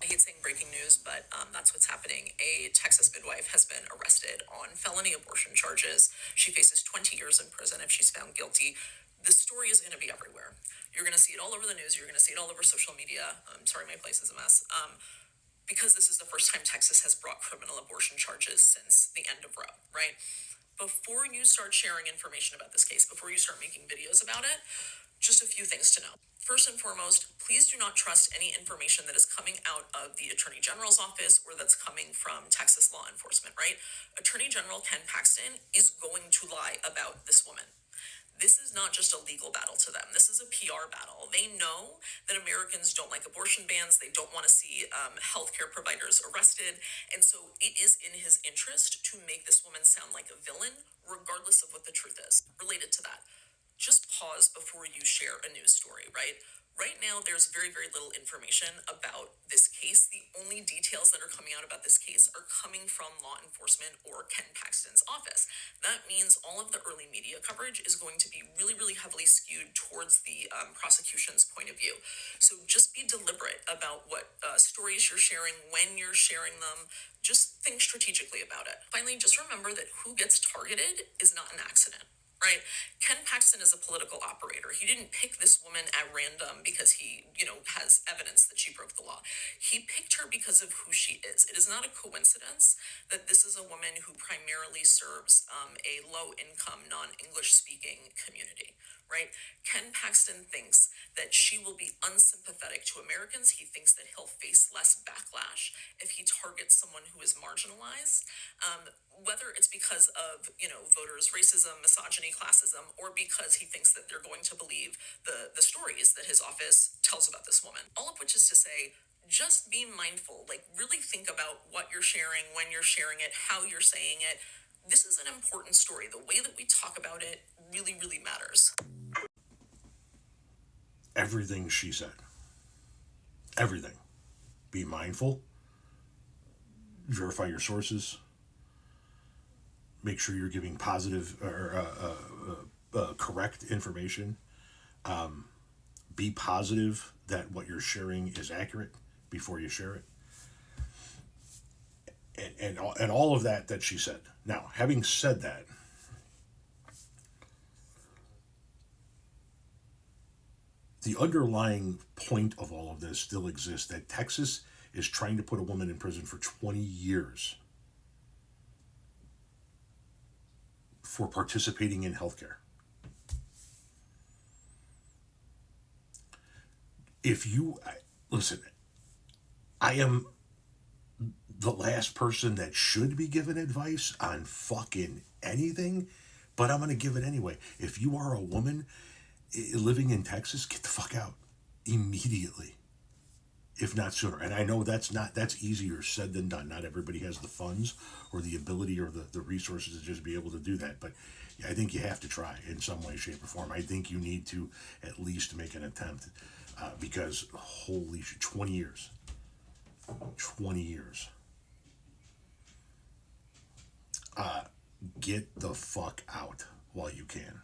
hate saying breaking news, but that's what's happening. A Texas midwife has been arrested on felony abortion charges. She faces 20 years in prison if she's found guilty. This story is going to be everywhere. You're going to see it all over the news. You're going to see it all over social media. I'm sorry, my place is a mess. Because this is the first time Texas has brought criminal abortion charges since the end of Roe, right? Before you start sharing information about this case, before you start making videos about it, just a few things to know. First and foremost, please do not trust any information that is coming out of the Attorney General's office or that's coming from Texas law enforcement, right? Attorney General Ken Paxton is going to lie about this woman. This is not just a legal battle to them. This is a PR battle. They know that Americans don't like abortion bans. They don't want to see healthcare providers arrested. And so it is in his interest to make this woman sound like a villain, regardless of what the truth is. Related to that, just pause before you share a news story, right? Right now, there's very, very little information about this case. The only details that are coming out about this case are coming from law enforcement or Ken Paxton's office. That means all of the early media coverage is going to be really, really heavily skewed towards the prosecution's point of view. So just be deliberate about what stories you're sharing, when you're sharing them. Just think strategically about it. Finally, just remember that who gets targeted is not an accident. Right? Ken Paxton is a political operator. He didn't pick this woman at random because he, has evidence that she broke the law. He picked her because of who she is. It is not a coincidence that this is a woman who primarily serves a low-income, non-English speaking community, right? Ken Paxton thinks that she will be unsympathetic to Americans. He thinks that he'll face less backlash if he targets someone who is marginalized, whether it's because of, voters' racism, misogyny, classism, or because he thinks that they're going to believe the stories that his office tells about this woman. All of which is to say, just be mindful, really think about what you're sharing, when you're sharing it, how you're saying it. This is an important story. The way that we talk about it really, really matters. Everything she said. Everything. Be mindful. Verify your sources. Make sure you're giving positive or correct information. Be positive that what you're sharing is accurate before you share it. And all of that she said. Now, having said that, the underlying point of all of this still exists, that Texas is trying to put a woman in prison for 20 years for participating in healthcare. Listen, I am the last person that should be given advice on fucking anything, but I'm going to give it anyway. If you are a woman living in Texas, get the fuck out immediately, if not sooner. And I know that's easier said than done. Not everybody has the funds or the ability or the resources to just be able to do that. But I think you have to try in some way, shape, or form. I think you need to at least make an attempt because holy shit, 20 years. 20 years. Get the fuck out while you can.